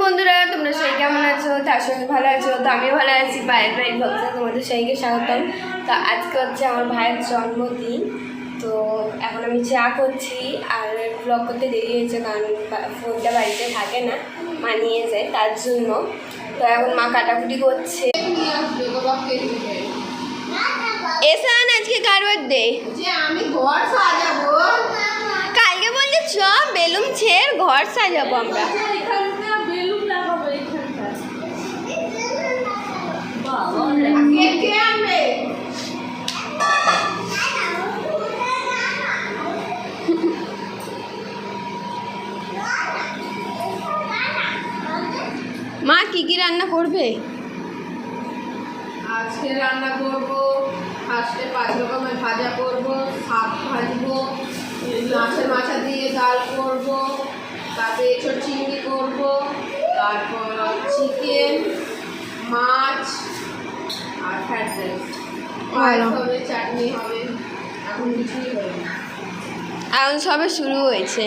বন্ধুরা, তোমরা সবাই কেমন আছো? তার সঙ্গে ভালো আছো? তো আমি ভালো আছি। ভাইয়ের ভাই ভক্ত তোমাদের সবাইকে স্বাগতম। তো আজকে হচ্ছে আমার ভাইয়ের জন্মদিন। তো এখন আমি চা করছি আর ব্লগ করতে দেরি হয়েছে, কারণ ফোনটা বাড়িতে থাকে না, মা নিয়ে যায় তার জন্য। তো এখন মা কাটাকুটি করছে। এসান আজকে কার বার্থডে? আমি ঘর সাজাবো। কালকে বলছে চ বেলুন ছেড় ঘর সাজাবো আমরা। মা কি কি রান্না করবে? আজকে রান্না করব, ফার্স্টে 5 রকমের ভাজা করব, শাক ভাজবো, মাছের মাথা দিয়ে ডাল করব, তারপরে এঁচোড় চিংড়ি করব, তারপর চিকেন, মাছ আর ফ্রাইড রাইস, পায়েস হবে, চাটনি হবে। এখন কিছুই হবে না, এখন সবে শুরু হয়েছে।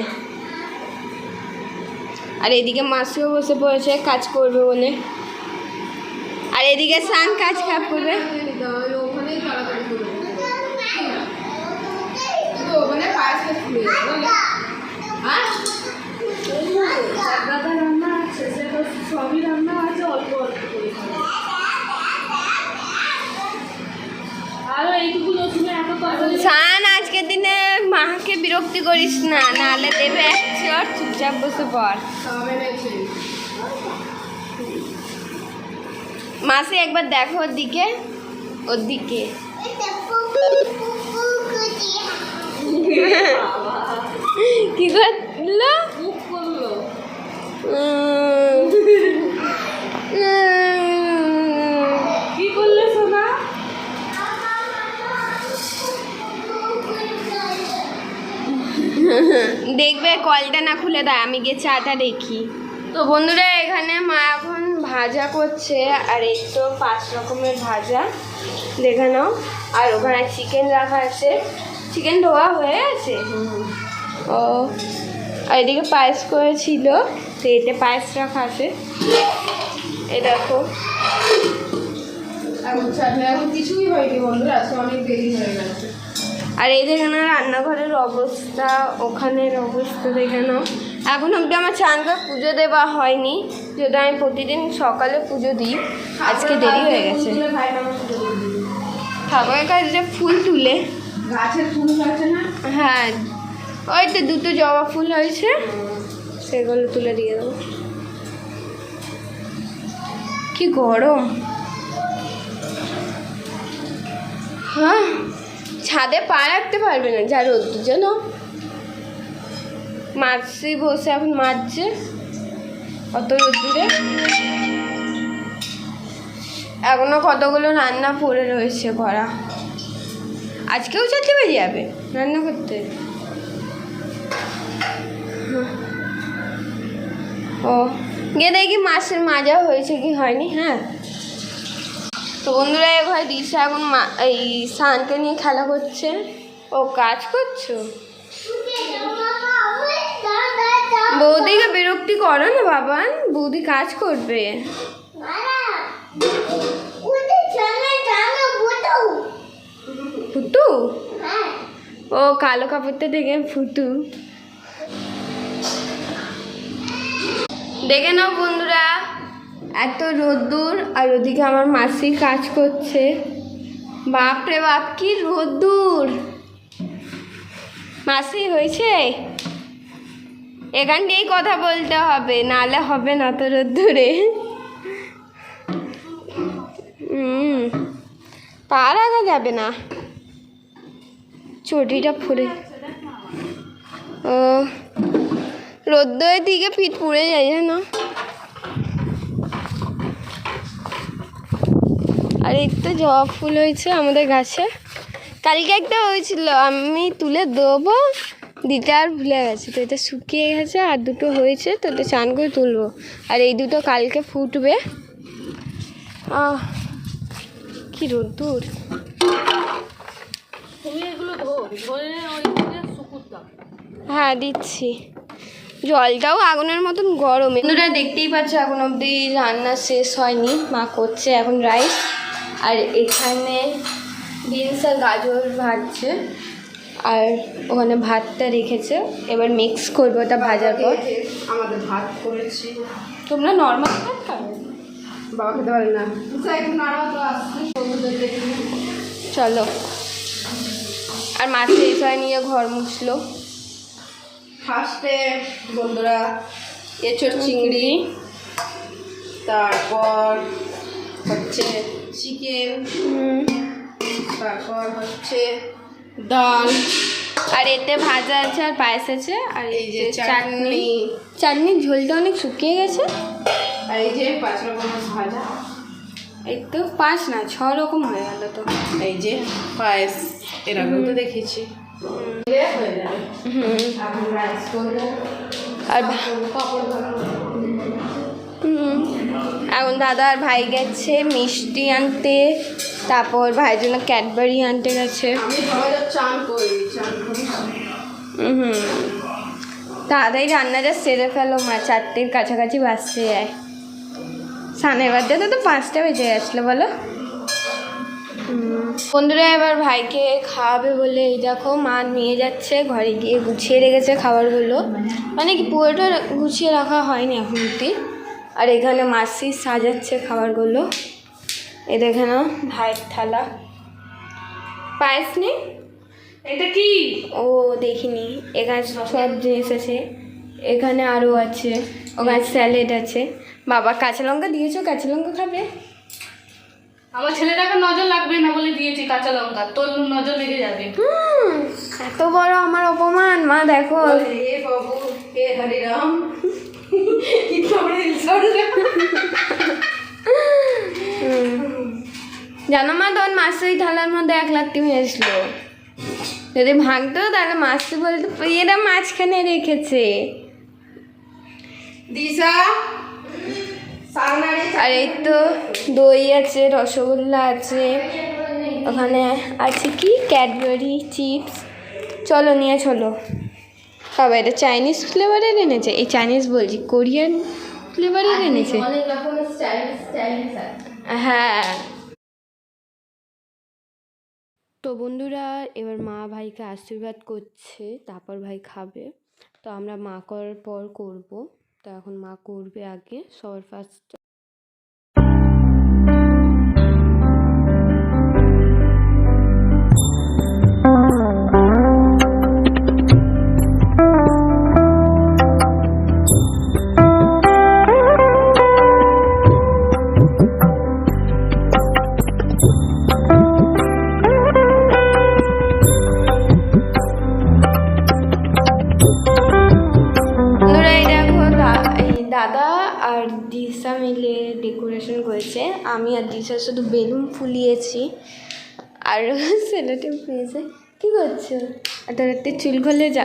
আর এদিকে মাসিও বসে পড়েছে কাজ করবে বলে, আর এদিকে সান কাজ কাপ করবে। ওখানেই তাড়াতাড়ি করে ওখানে পায়েস খুলে হ্যাঁ রান্না আছে, সেটা সবই রান্না আছে, অল্প অল্প করে আরো এইটুকু রসুন এত তরকারি। সান আজকের দিনে মাকে বিরক্তি করিস না, নাহলে দেবে এক চট, চুপচাপ বসে পড়। মাসি একবার দেখো ওর দিকে, ওর দিকে। কি করলো? মুখ করলো। কি করলে সোনা? দেখবে কলটা না খুলে দেয়, আমি গিয়ে চাটা দেখি। তো বন্ধুরা, এখানে মা এখন ভাজা করছে, আর এই তো 5 রকমের ভাজা দেখে নাও। আর ওখানে চিকেন রাখা আছে, চিকেন ধোয়া হয়ে আছে। ও আর এদিকে পায়েস করেছিল, তো এতে পায়েস রাখা আছে। এই দেখো, এখন কিছুই হয়নি বন্ধুরা, আজকে অনেক দেরি হয়ে গেছে। আর এই দেখে না রান্নাঘরের অবস্থা, ওখানের অবস্থা দেখে নাও। এখন অব্দি আমার চান করে পুজো দেওয়া হয়নি, যদি আমি প্রতিদিন সকালে পুজো দিই। আজকে দেরি হয়ে গেছে। ঠাকুরের কাছে ফুল তুলে, গাছের ফুল আছে না? হ্যাঁ ওই তো 2টো জবা ফুল হয়েছে, সেগুলো তুলে দিয়ে দেবো। কি গরম! হ্যাঁ, ছাদে পা রাখতে পারবে না, যা রোদ্দুর জন্য। মাছি বসে এখন মাজছে অত রোদ্দুরে। এখনো কতগুলো রান্না পড়ে রয়েছে করা। আজকেও 4টে বেজে যাবে রান্না করতে। ও গিয়ে দেখি মাছের মাজা হয়েছে কি হয়নি। হ্যাঁ, তো বন্ধুরা, এবার দিশা এখন এই সানকে নিয়ে খেলা করছে। ও কাজ করছো? বৌদিকে বিরক্তি করো না বাবা, বৌদি কাজ করবে। ফুটু? ও কালো কাপড়টা দেখে ফুটু। দেখে নাও বন্ধুরা, এত রোদ্দুর, আর ওদিকে আমার মাসি কাজ করছে। বাপরে বাপ, কি রোদ্দুর! মাসি হয়েছে, এখান দিয়েই কথা বলতে হবে, নাহলে হবে না তো রোদ্দুরে। পা রাখা যাবে না, চটিটা ফুরে। ও রোদ্দুরের দিকে পিঠ পুড়ে যায় জানো। আর এই তো জবা ফুল হয়েছে আমাদের গাছে, কালকে একটা হয়েছিল, আমি তুলে দেবো দিতে আর ভুলে গেছি। তো এটা শুকিয়ে গেছে, আর 2টো হয়েছে, তো এটা চান করে তুলবো। আর এই 2টো কালকে ফুটবে। কি রোদ্দুর! তুমি এগুলো ধরে হ্যাঁ দিচ্ছি। জলটাও আগুনের মতন গরম। বন্ধুরা দেখতেই পাচ্ছ এখন অবধি রান্না শেষ হয়নি, মা করছে এখন রাইস। আর এখানে বিনস আর গাজর ভাজছে, আর ওখানে ভাতটা রেখেছে, এবার মিক্স করবো ওটা ভাজার পর। আমাদের ভাত করেছি। তোমরা নর্মাল ভাত খাবে? বাবা খেতে পারে না। একটু নাড়াও তো আসছি বন্ধুদের দেখি। চলো। আর মাছে এসে নিয়ে ঘর মুছলো। ফার্স্টে বন্ধুরা এঁচোড় চিংড়ি, তারপর হচ্ছে চিকেন, তারপর হচ্ছে ডাল, আর এতে ভাজা আছে আর পায়েস আছে, আর এই যে চাটনি, চাটনির ঝোলটা অনেক শুকিয়ে গেছে। আর এই যে 5 রকমের ভাজা, এই তো 5 না 6 রকম হয়ে গেল তো। এই যে পায়েস, এরকম তো দেখেছি। হয়ে যাবে। এখন রাইস করবো আর পাপড় ভাজবো। এখন দাদা আর ভাই গেছে মিষ্টি আনতে, তারপর ভাইয়ের জন্য ক্যাডবেরি আনতে গেছে। আমি সবাই চান করি, চান করি। তাড়াতাড়ি রান্নাটা সেরে ফেলো, মা 4টের কাছাকাছি বাজতে যায়। সানের বাজতে তো 5টা বেজে গেছিলো বলো। বন্ধুরা এবার ভাইকে খাওয়াবে বলে এই দেখো মা নিয়ে যাচ্ছে, ঘরে গিয়ে গুছিয়ে রেখেছে খাবারগুলো, মানে কি পুরোটা গুছিয়ে রাখা হয়নি এখন অবধি। আর এখানে মাসি সাজাচ্ছে খাবারগুলো। এ দেখে নাও ভাইয়ের থালা। পায়েস নেই? এটা কি? ও দেখিনি। এখানে সব জিনিস আছে, এখানে আরও আছে, ওখানে স্যালাড আছে। বাবা কাঁচা লঙ্কা দিয়েছো, কাঁচা লঙ্কা খাবে? আমার ছেলেটাকে নজর লাগবে না বলে দিয়েছি কাঁচা লঙ্কা, তোর নজর লেগে যাবে। এত বড় আমার অপমান, মা দেখো। হে বাবু, হে হরে রাম। জানো মা, তখন মাসি ওই থালার মধ্যে 1 লাত্তি মেরেছিল। যদি ভাঙতো তাহলে মাসি বলতো এরা মাঝখানে রেখেছে। দিশা, আর এই তো দই আছে, রসগোল্লা আছে, ওখানে আছে কি ক্যাডবেরি চিপস। চলো নিয়ে চলো। বাবা এটা চাইনিজ ফ্লেভারের এনেছে, এই চাইনিজ বলছি কোরিয়ান ফ্লেভারের এনেছে। হ্যাঁ। তো বন্ধুরা এবার মা ভাইকে আশীর্বাদ করছে, তারপর ভাই খাবে। তো আমরা মা করার পর করব। তো এখন মা করবে আগে সবার ফার্স্ট। দাদা আর দিশা মিলে ডেকোরেশন করেছে, আমি আর দিশা শুধু বেলুন ফুলিয়েছি আর সেলোটে পেয়েছে। কী করছো? এত রাতে চুল খুলে যা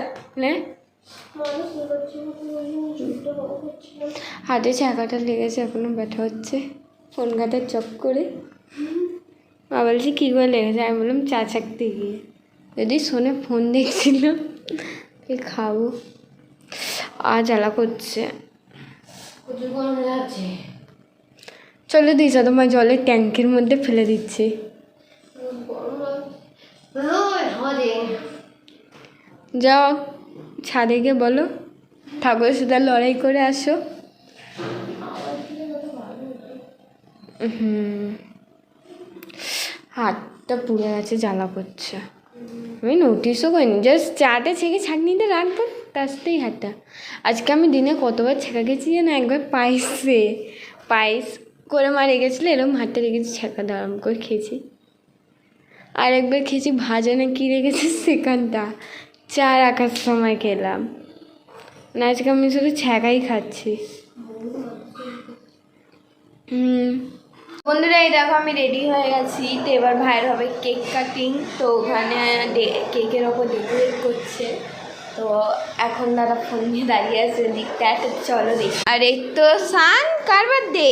হাতে চাকাটা লেগেছে, এখনো ব্যথা হচ্ছে ফোন ঘাটার চক্করে। মা বলছি কী করে লেগেছে, আমি বললাম চা ছাকতে গিয়ে। যদি শোনে ফোন দেখছিল খাবো, আর জ্বালা করছে। চলো দিশা তোমার জলের ট্যাঙ্কের মধ্যে ফেলে দিচ্ছি। যাও ছাদে গিয়ে বলো ঠাকুরের সাথে লড়াই করে আসো। হাতটা পুড়ে গেছে, জ্বালা করছে। আমি নোটিশও করিনি, জাস্ট চাটা ছেঁকে ছাঁকনিতে রাখবো, তার সাথেই হাতটা। আজকে আমি দিনে কতবার ছেঁকা গেছি যেন, একবার পায়েস করে মা রেখেছিলো, এরকম হাতটা রেখেছি ছেঁকা দাঁড়াম করে খেয়েছি। আর একবার খেয়েছি ভাজা না কি রেখেছি সেখানটা, চা রাখার সময় খেলাম না। আজকে আমি শুধু ছ্যাঁকাই খাচ্ছি। বন্ধুরা এই দেখো আমি রেডি হয়ে গেছি। তো এবার ভাইয়ের হবে কেক কাটিং, তো ওখানে কেকের ওপর ডেকোরেট করছে। তো এখন দাদা ফোন নিয়ে দাঁড়িয়ে আছে দিকটা, তো চলো দেখি। আর এই তো সান কার বার্থডে?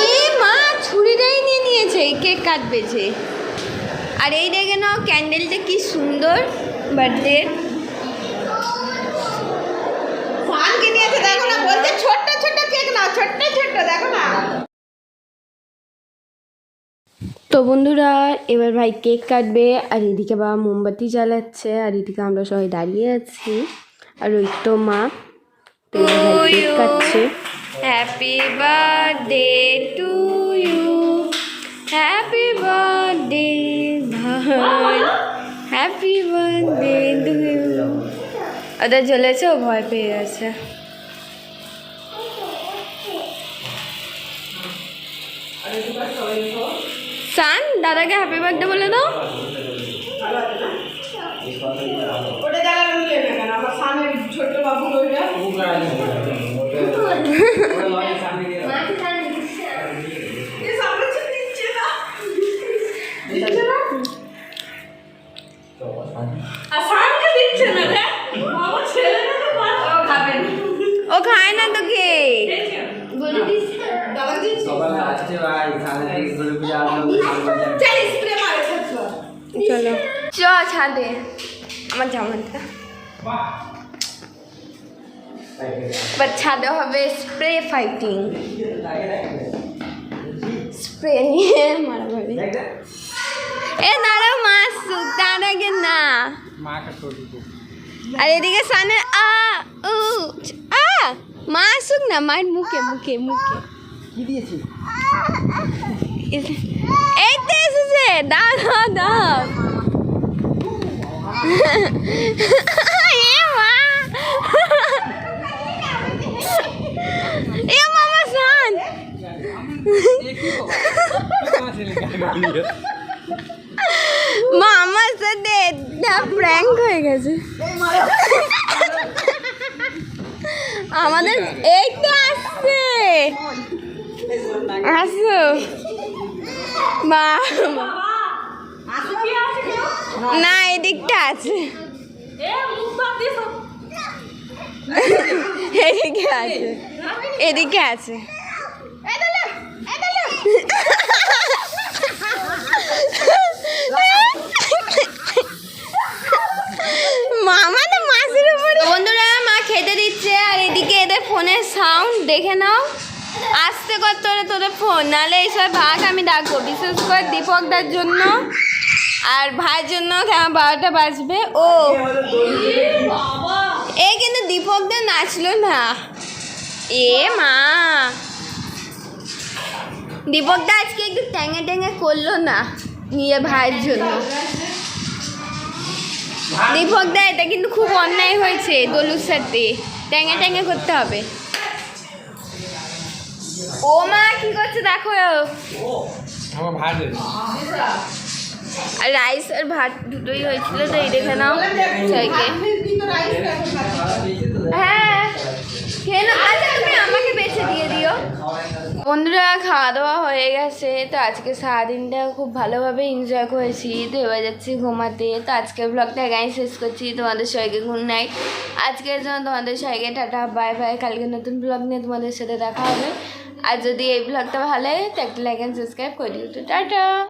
এ মা ছুরিটাই নিয়ে নিয়েছে, কেক কাটবে যে। আর এই দেখে নাও ক্যান্ডেলটা কি সুন্দর বার্থডে। তো বন্ধুরা এবার ভাই কেক কাটবে, আর এদিকে বাবা মোমবাতি জ্বালাচ্ছে, আর এদিকে আমরা সবাই দাঁড়িয়ে আছি। আর ওই তো মা, তো এবার ভাই কেক কাটছে। Happy birthday to you, happy birthday ভাই, হ্যাপি বার্থডে টু ইউ। ওটা জ্বলেছে, ও ভয় পেয়ে গেছে। সান, দাদাকে হ্যাপি বার্থডে বলে দাও। ওটা জ্বালানো হলে না কেন, আমার সামনে ছোট্ট বাবু রইবে। ও খায় না তো কে চলো চ ছাদে আমার জামাটা, বাট ছাদে হবে স্প্রে ফাইটিং, স্প্রে নিয়ে মারামারি। এ দাঁড়াও মাছ তার আগে না, আর এদিকে সানের মা আসুক না, মায়ের মুখে মুখে মুখে এই তো এসেছে, দাও দাও দাও। এ মা, এ মামা সান, মা আমার সাথে প্র্যাঙ্ক হয়ে গেছে। আমাদের এই তো আসছে, আসো মা, না এদিকটা আছে, এদিকে আছে, এদিকে আছে। মামা তো মাছের উপরে। বন্ধুরা মা খেতে দিচ্ছে, আর এদিকে এদের ফোনের সাউন্ড দেখে নাও, আসতে কর তোদের ফোন, নাহলে এইসব ভাগ আমি ডাকবো, বিশেষ করে দীপকদার জন্য আর ভাইয়ের জন্য। কেমন 12টা বাজবে। ও এই কিন্তু দীপকদা নাচলো না, এ মা দীপকদা আজকে একটু ট্যাঙে ট্যাঙে করলো না নিয়ে ভাইয়ের জন্য। দীপকদা এটা কিন্তু খুব অন্যায় হয়েছে, দোলুর সাথে ট্যাঙে ট্যাঙে করতে হবে। ও মা কি করছে দেখো, আর রাইস আর ভাত দুটোই হয়েছিল, তো এই দেখে নাও সবাইকে। হ্যাঁ খেয়ে নাও, আচ্ছা তুমি আমাকে বেছে দিয়ে দিও। বন্ধুরা খাওয়া দাওয়া হয়ে গেছে, তো আজকে সারাদিনটা খুব ভালোভাবে এনজয় করেছি, তো এবার যাচ্ছি ঘুমাতে। তো আজকের ব্লগটা গায়ে শেষ করছি, তোমাদের সবাইকে গুড নাইট। আজকের জন্য তোমাদের সবাইকে টাটা বাই বাই, কালকে নতুন ব্লগ নিয়ে তোমাদের সাথে দেখা হবে। আর যদি এই ব্লগটা ভালো লাগে তো একটা লাইক অ্যান্ড সাবস্ক্রাইব করে দিও। তো টাটা।